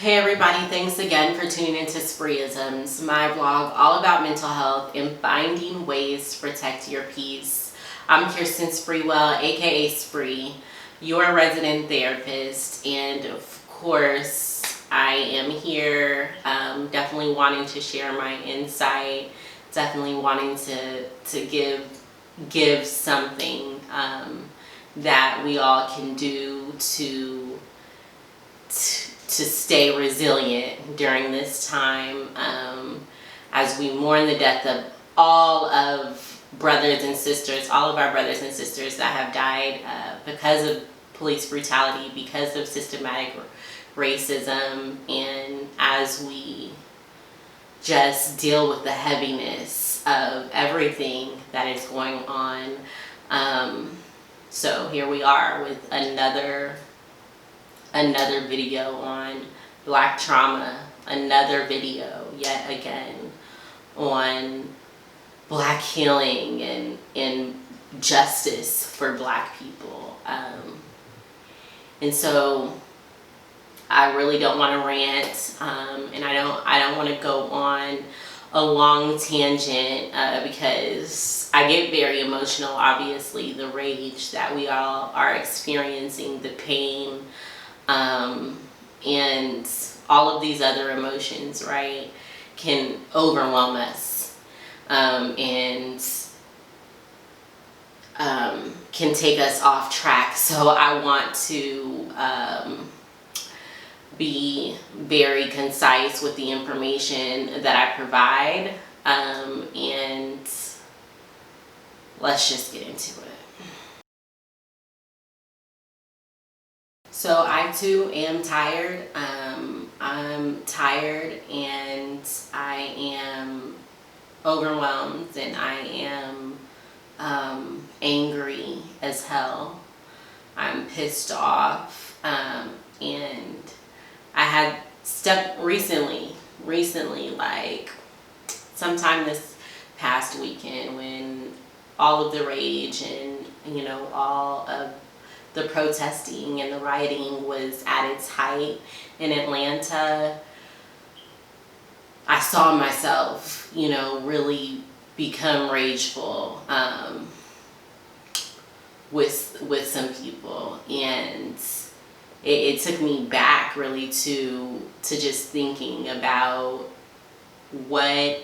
Hey everybody, thanks again for tuning into Spreeisms, my vlog all about mental health and finding ways to protect your peace. I'm Kirsten Spreewell, aka Spree, your resident therapist, and of course I am here definitely wanting to share my insight, definitely wanting to give something that we all can do to stay resilient during this time, as we mourn the death of all of our brothers and sisters that have died because of police brutality, because of systematic racism, and as we just deal with the heaviness of everything that is going on. So here we are with another video on Black trauma, another video yet again on Black healing and justice for Black people. And so I really don't want to rant, and I don't want to go on a long tangent because I get very emotional. Obviously, the rage that we all are experiencing, the pain, and all of these other emotions, right, can overwhelm us, and can take us off track. So I want to be very concise with the information that I provide, and let's just get into it. So I too am tired. I'm tired and I am overwhelmed and I am angry as hell. I'm pissed off, and I had stepped recently, like sometime this past weekend, when all of the rage and all of the protesting and the rioting was at its height in Atlanta, I saw myself, really become rageful with some people, and it took me back really to just thinking about what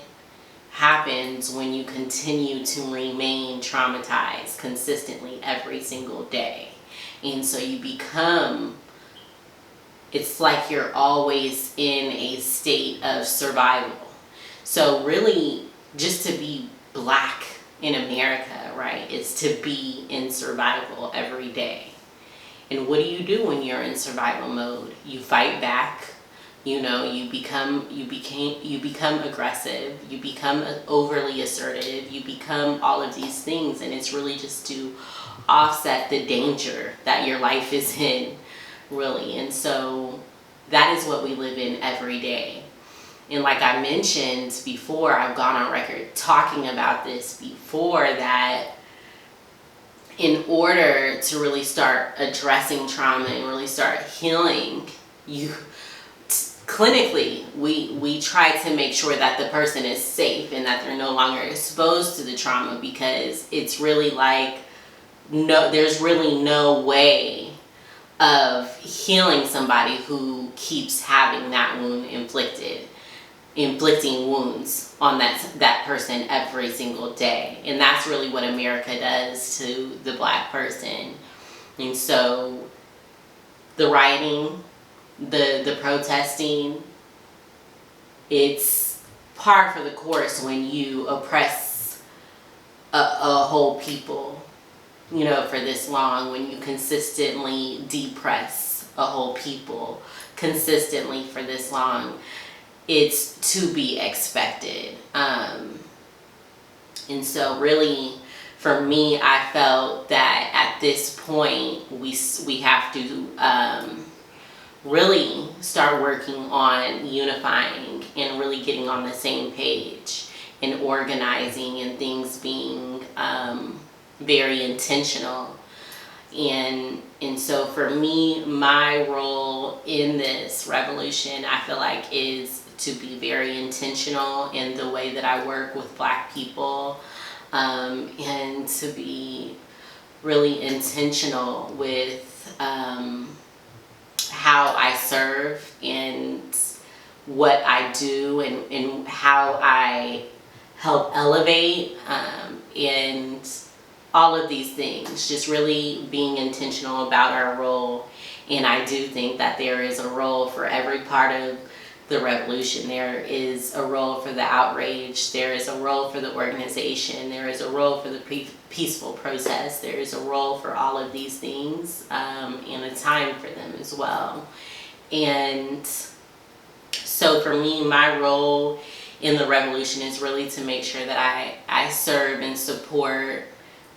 happens when you continue to remain traumatized consistently every single day. And so you become, it's like you're always in a state of survival. So really, just to be Black in America, right, is to be in survival every day. And what do you do when you're in survival mode? You fight back. You become aggressive. You become overly assertive. You become all of these things, and it's really just to offset the danger that your life is in, really. And so that is what we live in every day. And like I mentioned before, I've gone on record talking about this before, that in order to really start addressing trauma and really start healing, clinically, we try to make sure that the person is safe and that they're no longer exposed to the trauma, because it's really like, there's really no way of healing somebody who keeps having that wound inflicting wounds on that person every single day. And that's really what America does to the Black person. And so the rioting, the protesting, it's par for the course when you oppress a whole people, for this long, when you consistently depress a whole people consistently for this long. It's to be expected. And so really, for me, I felt that at this point, we have to really start working on unifying and really getting on the same page and organizing and things being very intentional. And so for me, my role in this revolution, I feel like, is to be very intentional in the way that I work with Black people, and to be really intentional with how I serve and what I do, and how I help elevate, and all of these things, just really being intentional about our role. And I do think that there is a role for every part of the revolution. There is a role for the outrage, there is a role for the organization, there is a role for the peaceful protest, there is a role for all of these things, and a time for them as well. And so for me, my role in the revolution is really to make sure that I serve and support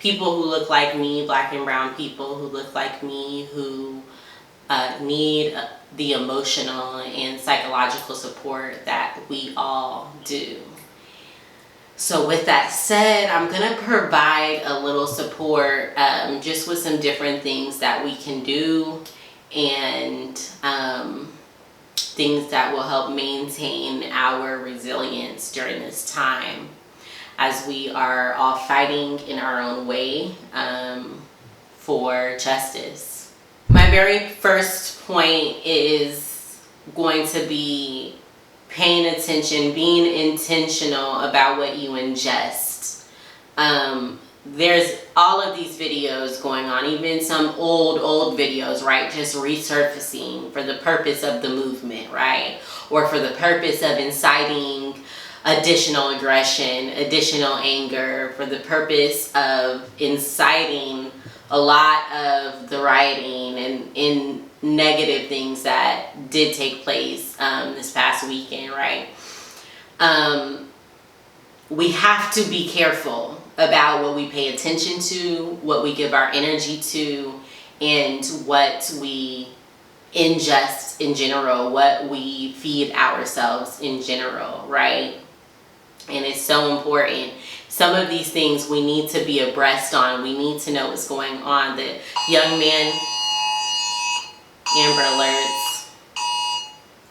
people who look like me, Black and brown people who look like me, who need the emotional and psychological support that we all do. So with that said, I'm going to provide a little support, just with some different things that we can do, and things that will help maintain our resilience during this time, as we are all fighting in our own way for justice. My very first point is going to be paying attention, being intentional about what you ingest. There's all of these videos going on, even some old videos, right? Just resurfacing for the purpose of the movement, right? Or for the purpose of inciting additional aggression, additional anger, for the purpose of inciting a lot of the rioting and negative things that did take place this past weekend, right? We have to be careful about what we pay attention to, what we give our energy to, and what we ingest in general, what we feed ourselves in general, right? And it's so important. Some of these things we need to be abreast on. We need to know what's going on. The young man, Amber Alerts,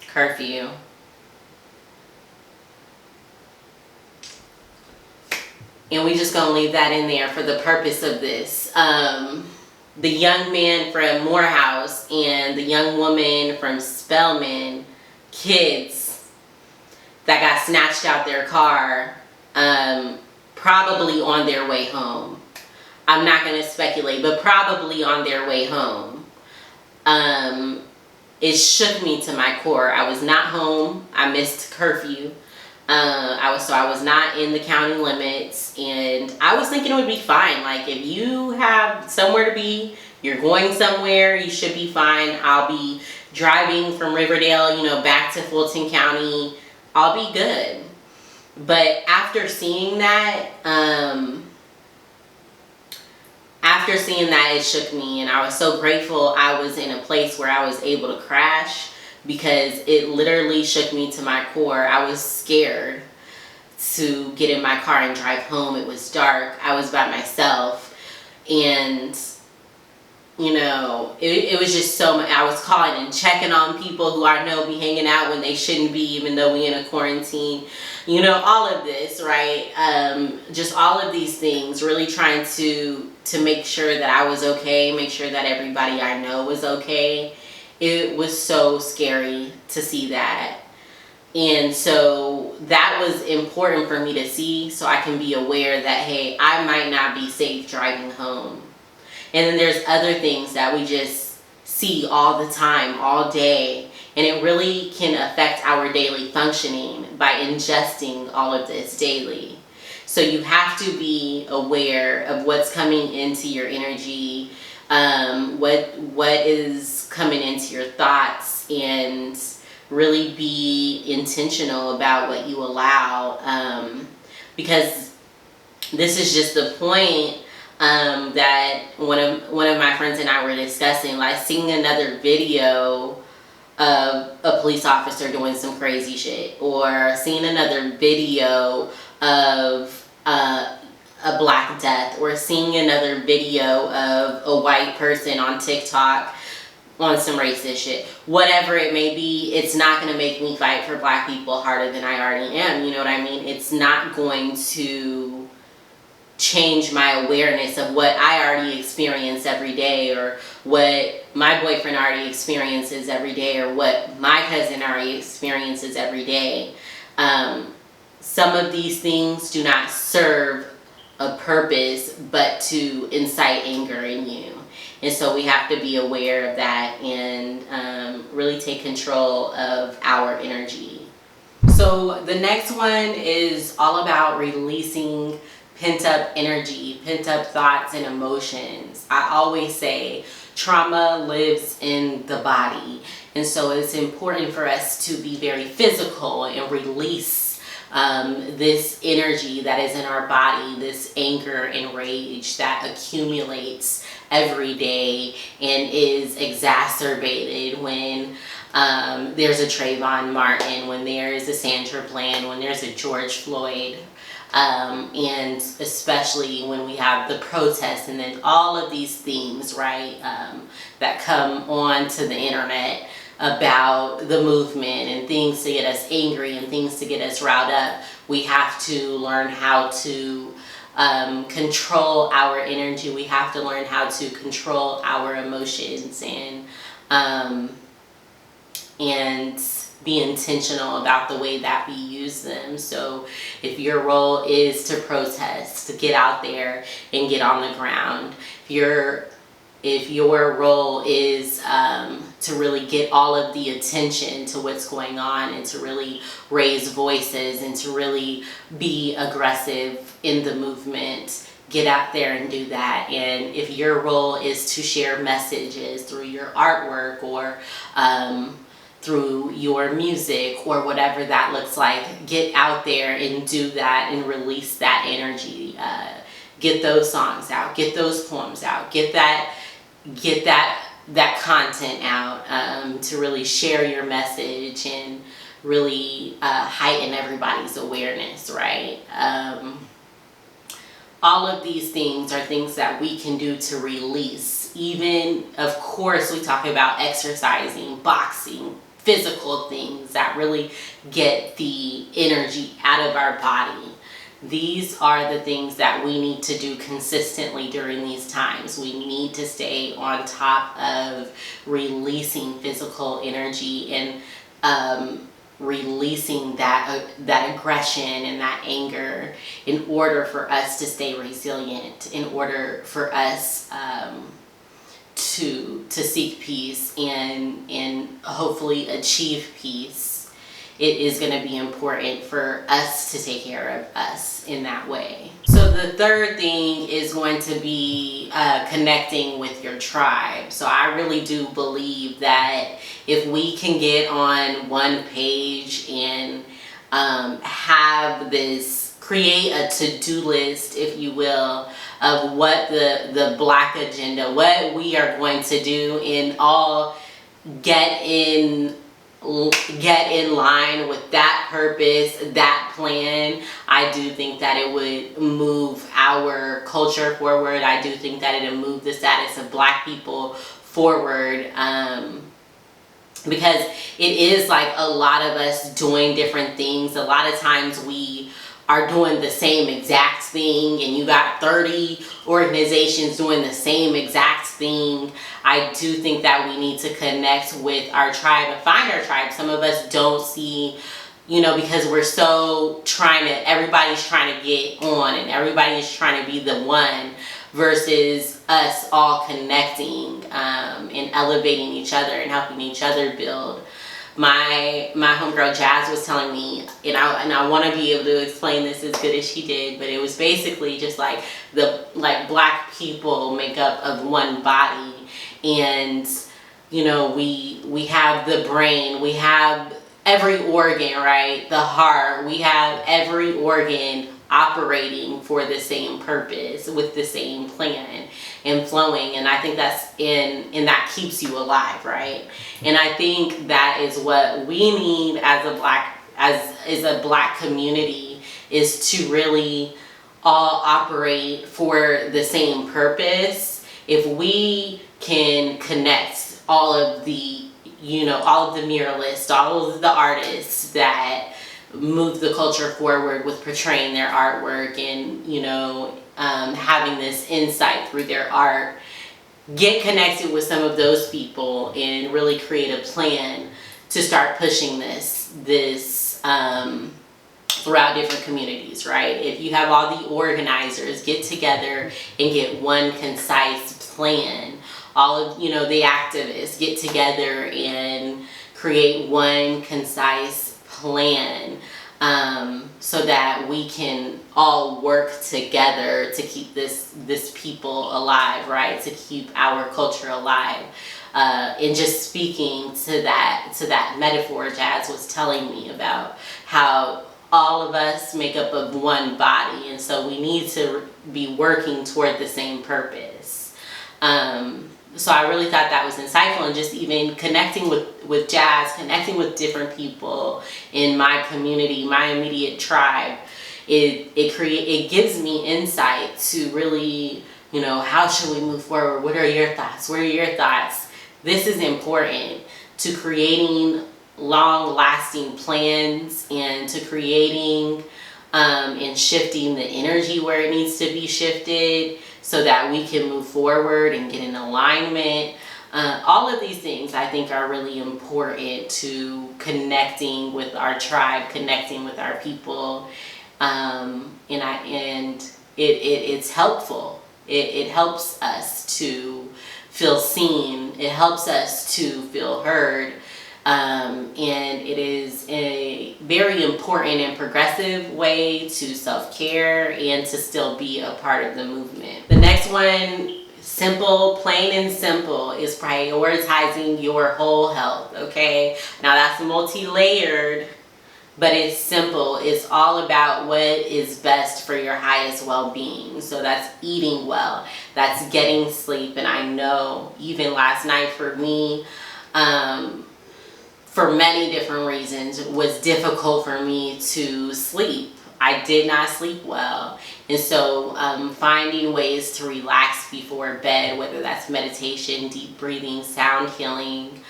curfew. And we just gonna leave that in there for the purpose of this. The young man from Morehouse and the young woman from Spelman, kids that got snatched out their car, probably on their way home. I'm not gonna speculate, but probably on their way home. It shook me to my core. I was not home. I missed curfew. I was not in the county limits, and I was thinking it would be fine. Like, if you have somewhere to be, you're going somewhere, you should be fine. I'll be driving from Riverdale, back to Fulton County. I'll be good. But after seeing that, it shook me, and I was so grateful I was in a place where I was able to crash, because it literally shook me to my core. I was scared to get in my car and drive home. It was dark. I was by myself. And, it was just so much. I was calling and checking on people who I know be hanging out when they shouldn't be, even though we in a quarantine. All of this, right? Just all of these things, really trying to make sure that I was okay, make sure that everybody I know was okay. It was so scary to see that. And so that was important for me to see, so I can be aware that, hey, I might not be safe driving home. And then there's other things that we just see all the time, all day, and it really can affect our daily functioning by ingesting all of this daily. So you have to be aware of what's coming into your energy, what is coming into your thoughts, and really be intentional about what you allow, because this is just the point that one of my friends and I were discussing, like seeing another video of a police officer doing some crazy shit, or seeing another video of a Black death, or seeing another video of a white person on TikTok on some racist shit, whatever it may be, it's not going to make me fight for Black people harder than I already am. You know what I mean? It's not going to change my awareness of what I already experience every day, or what my boyfriend already experiences every day, or what my cousin already experiences every day. Some of these things do not serve a purpose but to incite anger in you. And so we have to be aware of that and really take control of our energy. So the next one is all about releasing pent up energy, pent up thoughts and emotions. I always say trauma lives in the body. And so it's important for us to be very physical and release this energy that is in our body, this anger and rage that accumulates every day and is exacerbated when there's a Trayvon Martin, when there's a Sandra Bland, when there's a George Floyd, and especially when we have the protests and then all of these things, right, that come onto the internet about the movement and things to get us angry and things to get us riled up. We have to learn how to control our energy. We have to learn how to control our emotions and be intentional about the way that we use them. So if your role is to protest, to get out there and get on the ground, if your role is to really get all of the attention to what's going on and to really raise voices and to really be aggressive in the movement, get out there and do that. And if your role is to share messages through your artwork or through your music or whatever that looks like, get out there and do that and release that energy. Get those songs out, get those poems out, get that content out, to really share your message and really heighten everybody's awareness, right? All of these things are things that we can do to release. Even, of course, we talk about exercising, boxing, physical things that really get the energy out of our body. These are the things that we need to do consistently during these times. We need to stay on top of releasing physical energy and releasing that aggression and that anger in order for us to stay resilient, in order for us to seek peace and hopefully achieve peace. It is going to be important for us to take care of us in that way. So the third thing is going to be connecting with your tribe. So I really do believe that if we can get on one page and have this, create a to-do list, if you will, of what the Black agenda, what we are going to do, and all get in line with that purpose, that plan, I do think that it would move our culture forward. I do think that it would move the status of Black people forward, because it is like a lot of us doing different things. A lot of times we are doing the same exact thing and you got 30 organizations doing the same exact thing. I do think that we need to connect with our tribe and find our tribe. Some of us don't see, because we're so everybody's trying to get on and everybody's trying to be the one, versus us all connecting and elevating each other and helping each other build. My homegirl Jazz was telling me, and I want to be able to explain this as good as she did, but it was basically just like Black people make up of one body, and we have the brain, we have every organ, right? The heart, we have every organ operating for the same purpose with the same plan and flowing, and I think and that keeps you alive, right? And I think that is what we need as a Black community, is to really all operate for the same purpose, if we can connect all of the, all of the muralists, all of the artists that move the culture forward with portraying their artwork and, having this insight through their art, get connected with some of those people and really create a plan to start pushing this throughout different communities, right? If you have all the organizers get together and get one concise plan, all of the activists get together and create one concise plan, so that we can all work together to keep this people alive, right? To keep our culture alive. And just speaking to that metaphor Jazz was telling me about, how all of us make up of one body, and so we need to be working toward the same purpose. So I really thought that was insightful, and just even connecting with Jazz, connecting with different people in my community, my immediate tribe, it gives me insight to really, how should we move forward? What are your thoughts? What are your thoughts? This is important to creating long-lasting plans and to creating and shifting the energy where it needs to be shifted so that we can move forward and get in alignment. All of these things I think are really important to connecting with our tribe, connecting with our people, and it's helpful. It helps us to feel seen. It helps us to feel heard. And it is a very important and progressive way to self-care and to still be a part of the movement. The next one, simple, plain and simple, is prioritizing your whole health, okay? Now that's multi-layered, but it's simple. It's all about what is best for your highest well-being. So that's eating well, that's getting sleep. And I know even last night for me, for many different reasons, it was difficult for me to sleep. I did not sleep well. And so finding ways to relax before bed, whether that's meditation, deep breathing, sound healing,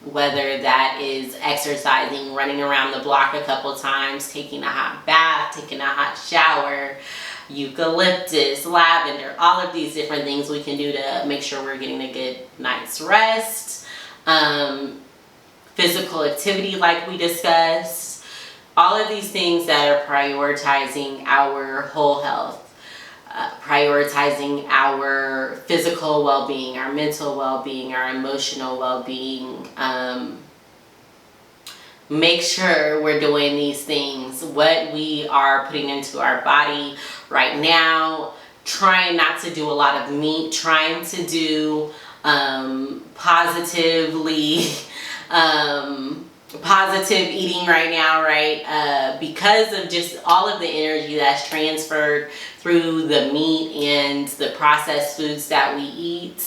whether that is exercising, running around the block a couple times, taking a hot bath, taking a hot shower, eucalyptus, lavender, all of these different things we can do to make sure we're getting a good night's rest. Physical activity like we discussed, all of these things that are prioritizing our whole health, prioritizing our physical well-being, our mental well-being, our emotional well-being. Make sure we're doing these things, what we are putting into our body right now, trying not to do a lot of meat, trying to do positive eating right now, right? Because of just all of the energy that's transferred through the meat and the processed foods that we eat,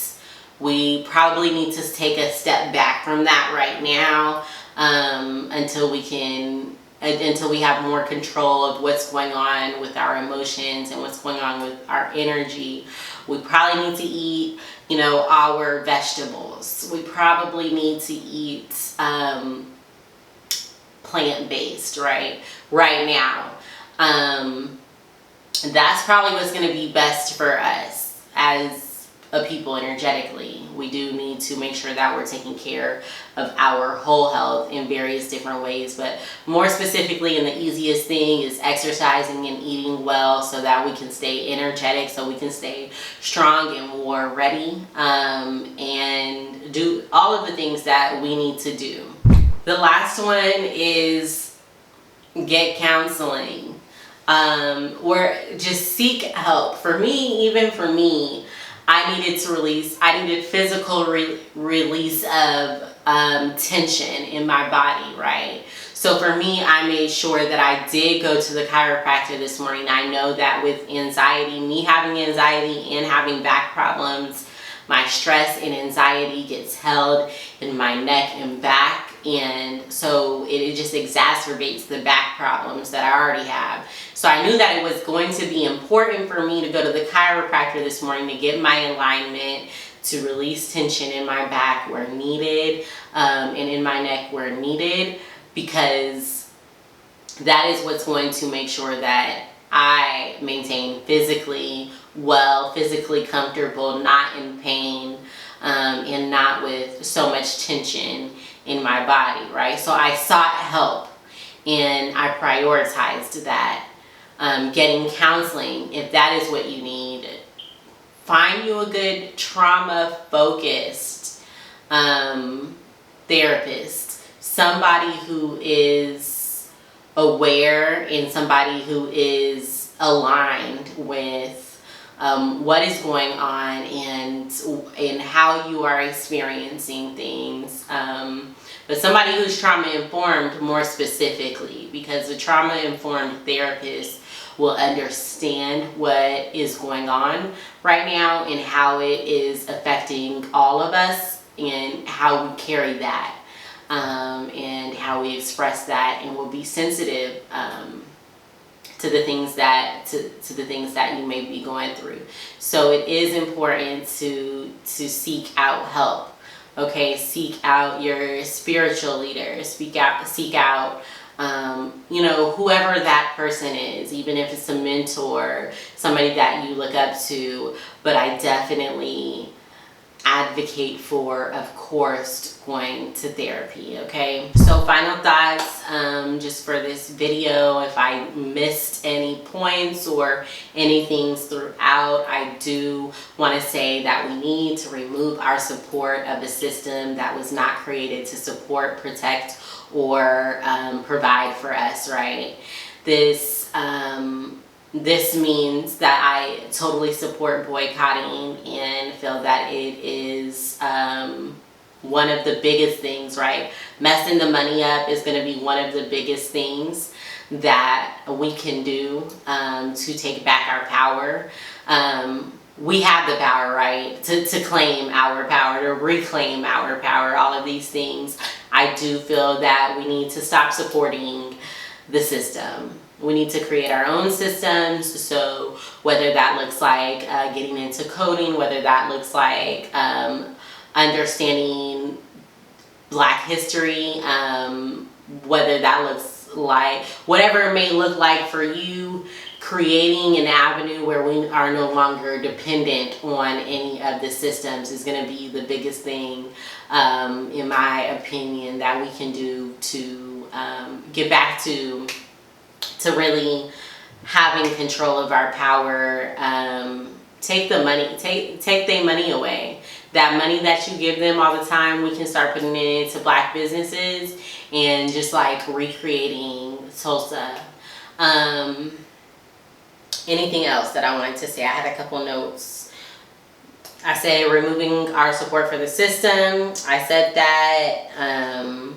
we probably need to take a step back from that right now, until we have more control of what's going on with our emotions and what's going on with our energy. We probably need to eat, our vegetables. We probably need to eat plant-based, right now. That's probably what's going to be best for us as a people energetically. We do need to make sure that we're taking care of our whole health in various different ways, but more specifically, and the easiest thing is exercising and eating well so that we can stay energetic, so we can stay strong and war ready, and do all of the things that we need to do. The last one is get counseling, or just seek help. For me, I needed physical release of tension in my body, right? So for me, I made sure that I did go to the chiropractor this morning. I know that with anxiety, me having anxiety and having back problems, my stress and anxiety gets held in my neck and back. and so it just exacerbates the back problems that I already have. So I knew that it was going to be important for me to go to the chiropractor this morning to get my alignment, to release tension in my back where needed, and in my neck where needed, because that is what's going to make sure that I maintain physically well, physically comfortable, not in pain, and not with so much tension in my body, right? So I sought help and I prioritized that. Getting counseling, if that is what you need. Find you a good trauma-focused therapist, somebody who is aware and somebody who is aligned with what is going on and how you are experiencing things. But somebody who's trauma-informed more specifically, because a trauma-informed therapist will understand what is going on right now and how it is affecting all of us and how we carry that, and how we express that, and will be sensitive to the things that to the things that you may be going through. So it is important to seek out help. Okay, seek out your spiritual leader. Seek out whoever that person is, even if it's a mentor, somebody that you look up to. But I definitely advocate for, of course, going to therapy. Okay, so final thoughts, just for this video. If I missed any points or anything throughout, I do want to say that we need to remove our support of a system that was not created to support, protect, or provide for us, right? This means that I totally support boycotting and feel that it is one of the biggest things, right? Messing the money up is going to be one of the biggest things that we can do to take back our power. We have the power, right, to claim our power, to reclaim our power, all of these things. I do feel that we need to stop supporting the system. We need to create our own systems. So whether that looks like getting into coding, whether that looks like understanding Black history, whether that looks like, whatever it may look like for you, creating an avenue where we are no longer dependent on any of the systems is going to be the biggest thing, in my opinion, that we can do to get back to really having control of our power. Take the money, take their money away. That money that you give them all the time, we can start putting it into Black businesses and just like recreating Tulsa. Anything else that I wanted to say? I had a couple notes. I said removing our support for the system. I said that.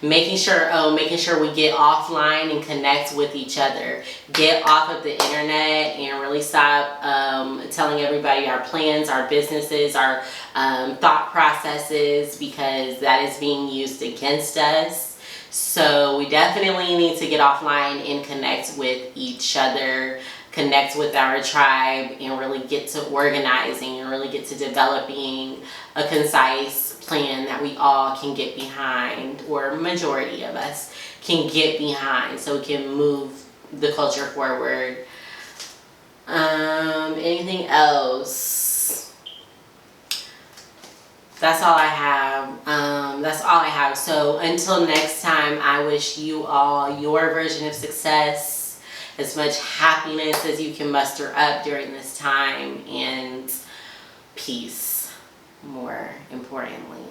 Making sure we get offline and connect with each other. Get off of the internet and really stop telling everybody our plans, our businesses, our thought processes, because that is being used against us. So we definitely need to get offline and connect with each other, connect with our tribe, and really get to organizing and really get to developing a concise plan that we all can get behind, or majority of us can get behind, so we can move the culture forward. Anything else? That's all I have. So until next time, I wish you all your version of success, as much happiness as you can muster up during this time, and peace, more importantly.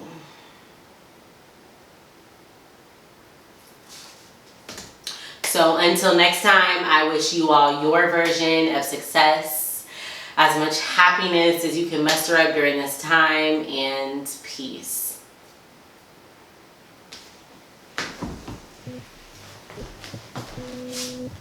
So until next time, I wish you all your version of success, as much happiness as you can muster up during this time, and peace.